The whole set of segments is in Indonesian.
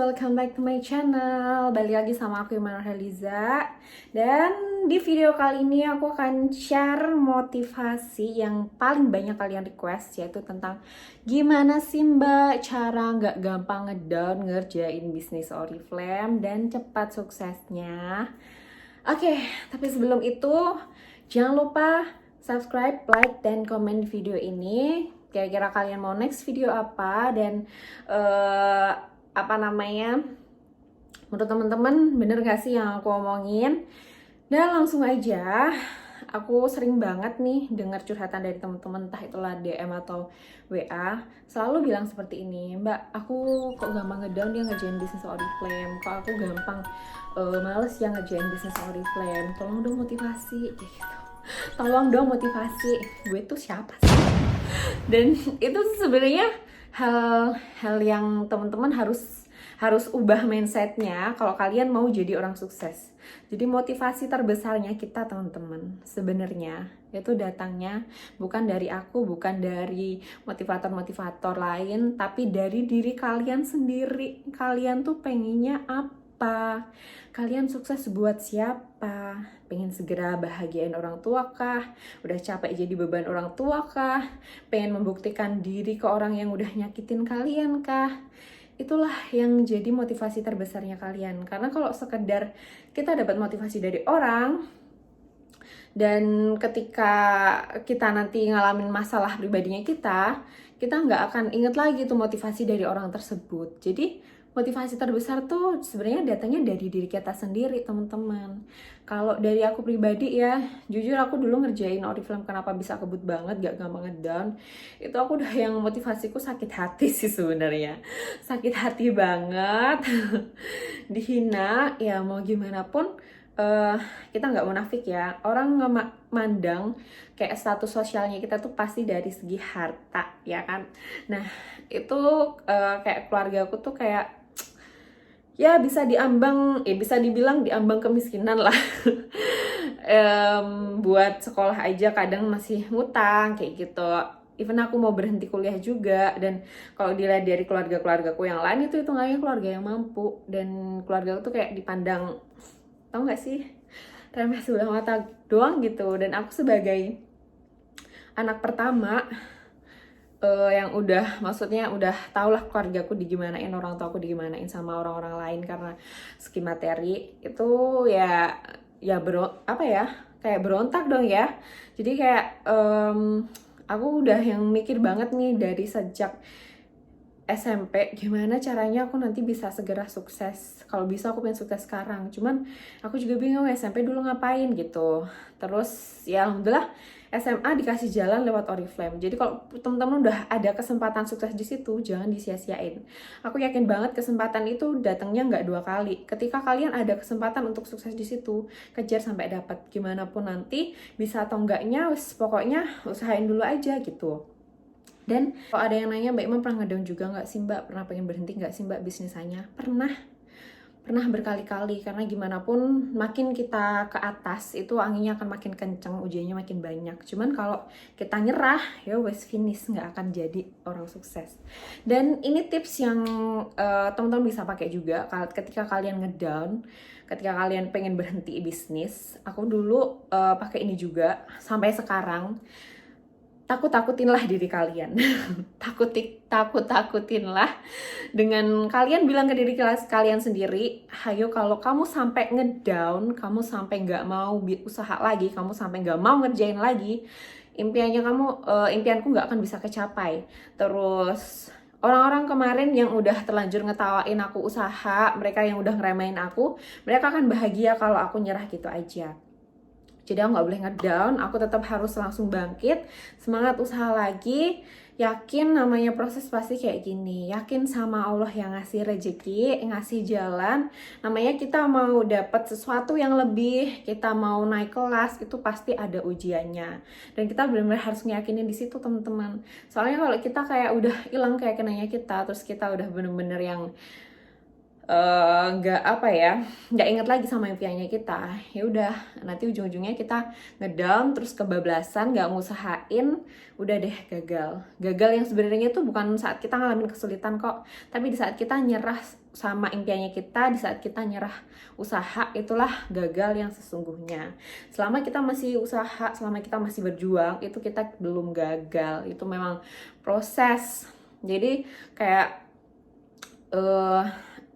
welcome back to my channel. Balik lagi sama aku Iman Heliza. Dan di video kali ini aku akan share motivasi yang paling banyak kalian request, yaitu tentang gimana sih mbak cara nggak gampang ngedown ngerjain bisnis Oriflame dan cepat suksesnya. Oke, tapi sebelum itu jangan lupa subscribe, like, dan komen di video ini. Kira-kira kalian mau next video apa dan menurut teman-teman bener gak sih yang aku omongin? Dan langsung aja, aku sering banget nih dengar curhatan dari teman-teman, entah itulah DM atau WA, selalu bilang seperti ini, mbak aku kok gampang ngedown dia ngerjain bisnis Oriflame, kok aku gampang males ya ngerjain bisnis Oriflame, tolong dong motivasi, kayak gitu. Tolong dong motivasi, gue tuh siapa sih? Dan itu sebenarnya hal yang teman-teman harus ubah mindsetnya kalau kalian mau jadi orang sukses. Jadi motivasi terbesarnya kita teman-teman sebenarnya itu datangnya bukan dari aku, bukan dari motivator-motivator lain, tapi dari diri kalian sendiri. Kalian tuh pengennya apa? Kalian sukses buat siapa? Pengen segera bahagiain orang tua kah? Udah capek jadi beban orang tua kah? Pengen membuktikan diri ke orang yang udah nyakitin kalian kah? Itulah yang jadi motivasi terbesarnya kalian. Karena kalau sekedar kita dapat motivasi dari orang, dan ketika kita nanti ngalamin masalah pribadinya kita nggak akan inget lagi tuh motivasi dari orang tersebut. Jadi motivasi terbesar tuh sebenarnya datangnya dari diri kita sendiri, teman-teman. Kalau dari aku pribadi ya, jujur aku dulu ngerjain Oriflame kenapa bisa kebut banget, gak gampang ngedown. Itu aku udah yang motivasiku sakit hati sih sebenarnya. Sakit hati banget. Dihina, ya mau gimana pun kita nggak munafik ya. Orang mandang kayak status sosialnya kita tuh pasti dari segi harta, ya kan? Nah, itu kayak keluarga aku tuh kayak ya bisa dibilang diambang kemiskinan lah. Buat sekolah aja kadang masih ngutang kayak gitu. Even aku mau berhenti kuliah juga, dan kalau dilihat dari keluarga-keluargaku yang lain itu hitungannya keluarga yang mampu, dan keluarga aku tuh kayak dipandang, tau gak sih, remeh sebelah mata doang gitu. Dan aku sebagai anak pertama yang maksudnya udah tau lah keluargaku digimanain, orang tua aku digimanain sama orang-orang lain karena segi materi itu kayak berontak dong ya. Jadi kayak aku udah yang mikir banget nih dari sejak SMP, gimana caranya aku nanti bisa segera sukses. Kalau bisa aku pengen sukses sekarang, cuman aku juga bingung SMP dulu ngapain gitu. Terus ya alhamdulillah SMA dikasih jalan lewat Oriflame. Jadi kalau teman-teman udah ada kesempatan sukses di situ, jangan disia-siain. Aku yakin banget kesempatan itu datangnya nggak 2 kali. Ketika kalian ada kesempatan untuk sukses di situ, kejar sampai dapat. Gimana pun nanti bisa atau enggaknya, pokoknya usahain dulu aja gitu. Dan kalau ada yang nanya, Mbak Iman pernah ngedown juga nggak sih Mbak? Pernah pengen berhenti nggak sih Mbak bisnisnya? Pernah berkali-kali, karena gimana pun makin kita ke atas itu anginnya akan makin kenceng, ujiannya makin banyak. Cuman kalau kita nyerah, ya wes finish, nggak akan jadi orang sukses. Dan ini tips yang teman-teman bisa pakai juga ketika kalian ngedown, ketika kalian pengen berhenti bisnis. Aku dulu pakai ini juga sampai sekarang. Takut-takutinlah diri kalian. Takut-takutinlah dengan kalian bilang ke diri kalian sendiri, hayo kalau kamu sampai ngedown, kamu sampai nggak mau usaha lagi, kamu sampai nggak mau ngerjain lagi, impianku nggak akan bisa kecapai. Terus orang-orang kemarin yang udah terlanjur ngetawain aku usaha, mereka yang udah ngeremehin aku, mereka akan bahagia kalau aku nyerah gitu aja. Jadi aku nggak boleh ngedown, aku tetap harus langsung bangkit, semangat usaha lagi, yakin namanya proses pasti kayak gini, yakin sama Allah yang ngasih rezeki, ngasih jalan, namanya kita mau dapat sesuatu yang lebih, kita mau naik kelas, itu pasti ada ujiannya. Dan kita benar-benar harus ngeyakinin di situ teman-teman. Soalnya kalau kita kayak udah hilang keyakinannya kita, terus kita udah bener-bener yang nggak inget lagi sama impiannya kita, ya udah nanti ujung-ujungnya kita ngedown, terus kebablasan, nggak ngusahain, udah deh gagal yang sebenarnya tuh bukan saat kita ngalamin kesulitan kok, tapi di saat kita nyerah sama impiannya kita, di saat kita nyerah usaha, itulah gagal yang sesungguhnya. Selama kita masih usaha, selama kita masih berjuang, itu kita belum gagal. Itu memang proses. Jadi kayak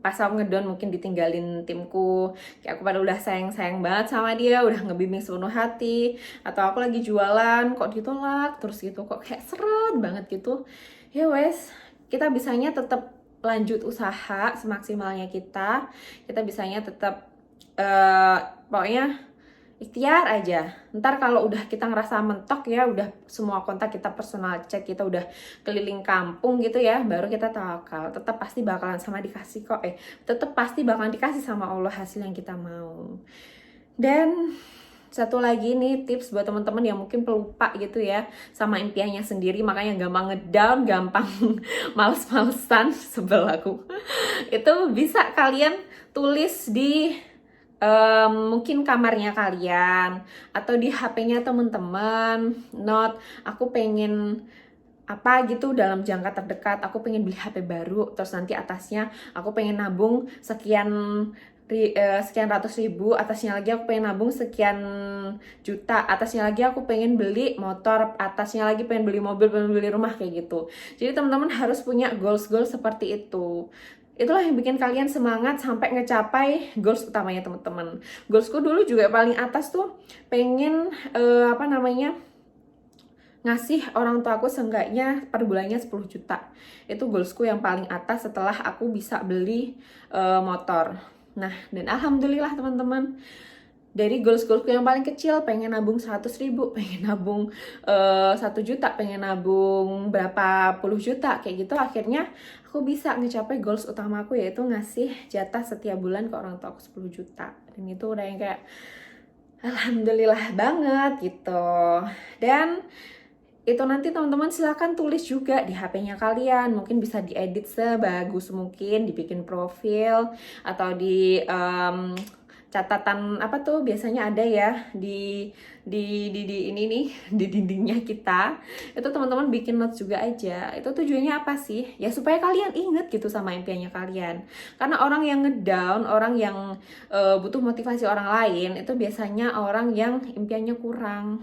pas aku ngedown mungkin ditinggalin timku, kayak aku pada udah sayang-sayang banget sama dia, udah ngebimbing sepenuh hati, atau aku lagi jualan kok ditolak terus gitu, kok kayak seret banget gitu. Ya wes, kita bisanya tetap lanjut usaha semaksimalnya kita bisanya tetap pokoknya ikhtiar aja. Ntar kalau udah kita ngerasa mentok ya, udah semua kontak kita personal check, kita udah keliling kampung gitu ya, baru kita tawakal. Tetap pasti bakalan sama dikasih kok. Tetap pasti bakalan dikasih sama Allah hasil yang kita mau. Dan satu lagi nih tips buat teman-teman yang mungkin pelupa gitu ya sama impiannya sendiri, makanya gampang ngedown, gampang males-malesan, sebel aku. Itu bisa kalian tulis di mungkin kamarnya kalian atau di HP-nya teman-teman, note aku pengen apa gitu dalam jangka terdekat, aku pengen beli HP baru, terus nanti atasnya aku pengen nabung sekian sekian ratus ribu, atasnya lagi aku pengen nabung sekian juta, atasnya lagi aku pengen beli motor, atasnya lagi pengen beli mobil, pengen beli rumah, kayak gitu. Jadi teman-teman harus punya goals-goals seperti itu. Itulah yang bikin kalian semangat sampai ngecapai goals utamanya teman-teman. Goalsku dulu juga paling atas tuh pengen ngasih orang tua aku seenggaknya per bulannya 10 juta. Itu goalsku yang paling atas setelah aku bisa beli motor. Nah, dan alhamdulillah teman-teman, dari goals-goalsku yang paling kecil, pengen nabung 100 ribu, pengen nabung 1 juta, pengen nabung berapa puluh juta, kayak gitu, akhirnya aku bisa ngecapai goals utama aku, yaitu ngasih jatah setiap bulan ke orang tua aku 10 juta. Dan itu udah yang kayak alhamdulillah banget gitu. Dan itu nanti teman-teman silahkan tulis juga di HP-nya kalian, mungkin bisa diedit sebagus mungkin, dibikin profil atau di catatan apa tuh biasanya ada ya di ini nih di dindingnya kita. Itu teman-teman bikin notes juga aja. Itu tujuannya apa sih? Ya supaya kalian inget gitu sama impiannya kalian. Karena orang yang ngedown, orang yang butuh motivasi orang lain, itu biasanya orang yang impiannya kurang.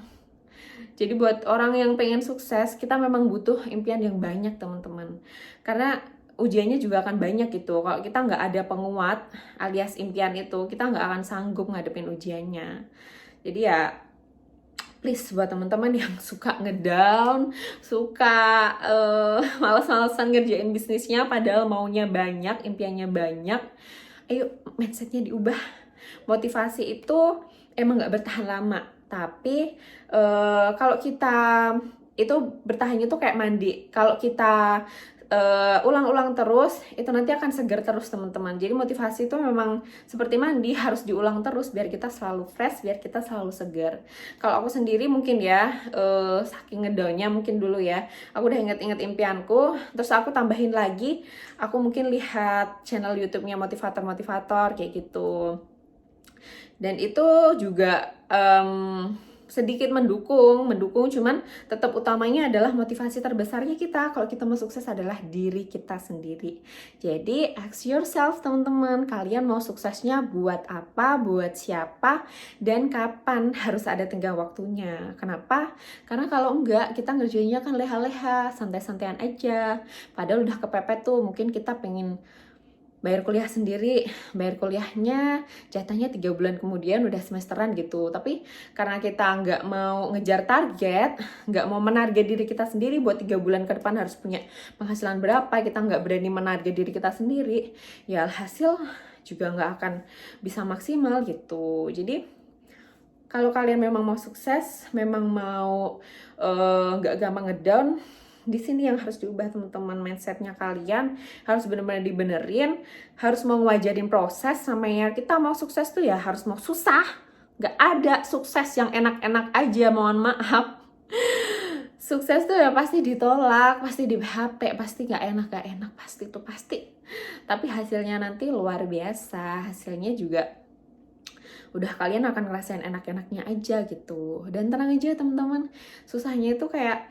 Jadi buat orang yang pengen sukses, kita memang butuh impian yang banyak teman-teman. Karena ujiannya juga akan banyak gitu. Kalau kita nggak ada penguat alias impian itu, kita nggak akan sanggup ngadepin ujiannya. Jadi ya please buat teman-teman yang suka ngedown, suka males-malesan ngerjain bisnisnya padahal maunya banyak, impiannya banyak, ayo mindsetnya diubah. Motivasi itu emang nggak bertahan lama, tapi kalau kita itu bertahannya tuh kayak mandi. Kalau kita ulang-ulang terus, itu nanti akan segar terus teman-teman. Jadi motivasi itu memang seperti mandi, harus diulang terus biar kita selalu fresh, biar kita selalu segar. Kalau aku sendiri mungkin ya, saking ngedownnya mungkin dulu ya, aku udah inget-inget impianku, terus aku tambahin lagi, aku mungkin lihat channel YouTube-nya motivator-motivator kayak gitu. Dan itu juga sedikit mendukung, cuman tetap utamanya adalah motivasi terbesarnya kita kalau kita mau sukses adalah diri kita sendiri. Jadi ask yourself teman-teman, kalian mau suksesnya buat apa, buat siapa, dan kapan? Harus ada tenggang waktunya. Kenapa? Karena kalau enggak, kita ngerjainnya kan leha-leha, santai-santaian aja. Padahal udah kepepet tuh, mungkin kita pengen bayar kuliah sendiri, bayar kuliahnya jatahnya 3 bulan kemudian udah semesteran gitu. Tapi karena kita nggak mau ngejar target, nggak mau menarget diri kita sendiri buat 3 bulan ke depan harus punya penghasilan berapa, kita nggak berani menarget diri kita sendiri, ya hasil juga nggak akan bisa maksimal gitu. Jadi kalau kalian memang mau sukses, memang mau nggak gampang ngedown, di sini yang harus diubah teman-teman, mindsetnya kalian harus benar-benar dibenerin, harus mau ngajarin proses. Sama ya kita mau sukses tuh ya harus mau susah, nggak ada sukses yang enak-enak aja, mohon maaf. Sukses tuh ya pasti ditolak, pasti di HP, pasti nggak enak, pasti itu pasti. Tapi hasilnya nanti luar biasa, hasilnya juga udah kalian akan ngerasain enak-enaknya aja gitu. Dan tenang aja teman-teman, susahnya itu kayak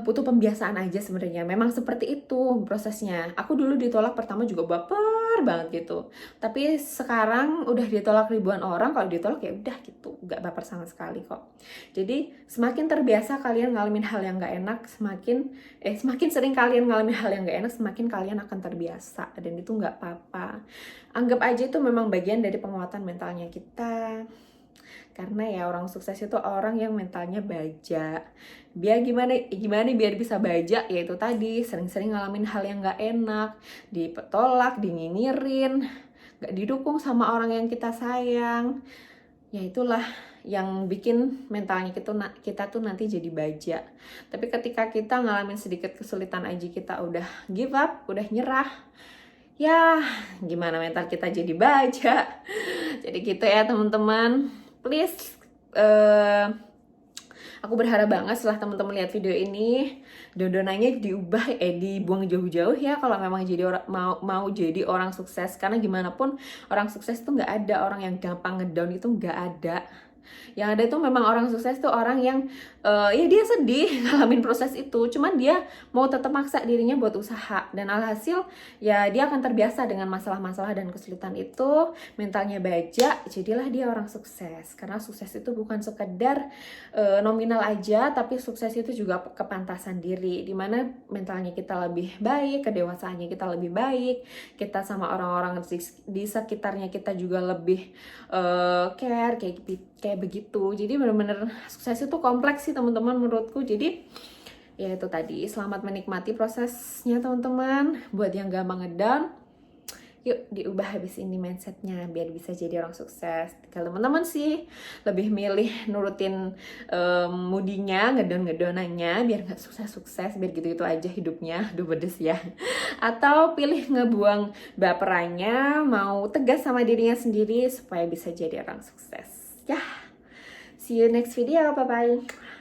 butuh pembiasaan aja sebenarnya. Memang seperti itu prosesnya. Aku dulu ditolak pertama juga baper banget gitu. Tapi sekarang udah ditolak ribuan orang, kalau ditolak ya udah gitu, nggak baper sama sekali kok. Jadi semakin terbiasa kalian ngalamin hal yang nggak enak, semakin sering kalian ngalamin hal yang nggak enak, semakin kalian akan terbiasa, dan itu nggak apa-apa. Anggap aja itu memang bagian dari penguatan mentalnya kita. Karena ya orang sukses itu orang yang mentalnya baja. Biar gimana biar bisa baja, yaitu tadi sering-sering ngalamin hal yang nggak enak, ditolak, dinyinyirin, nggak didukung sama orang yang kita sayang. Ya itulah yang bikin mentalnya kita tuh nanti jadi baja. Tapi ketika kita ngalamin sedikit kesulitan aja kita udah give up, udah nyerah, ya gimana mental kita jadi baja. Jadi gitu ya teman-teman, please, aku berharap banget setelah teman-teman lihat video ini, dodonannya dibuang jauh-jauh ya kalau memang jadi mau jadi orang sukses. Karena gimana pun orang sukses tuh nggak ada orang yang gampang ngedown, itu nggak ada. Yang ada tuh memang orang sukses tuh orang yang ya dia sedih ngalamin proses itu, cuman dia mau tetap maksa dirinya buat usaha, dan alhasil ya dia akan terbiasa dengan masalah-masalah dan kesulitan itu, mentalnya baja, jadilah dia orang sukses. Karena sukses itu bukan sekedar nominal aja, tapi sukses itu juga kepantasan diri, dimana mentalnya kita lebih baik, kedewasaannya kita lebih baik, kita sama orang-orang di sekitarnya kita juga lebih care, kayak begitu. Jadi bener-bener sukses itu kompleks sih teman-teman menurutku. Jadi ya itu tadi, selamat menikmati prosesnya teman-teman. Buat yang gampang ngedown, yuk diubah habis ini mindsetnya biar bisa jadi orang sukses. Kalau teman-teman sih lebih milih nurutin moodinya, ngedown-ngedonannya biar nggak sukses-sukses, biar gitu-gitu aja hidupnya, aduh pedes ya. Atau pilih ngebuang baperannya, mau tegas sama dirinya sendiri supaya bisa jadi orang sukses. Ya, see you next video, bye-bye.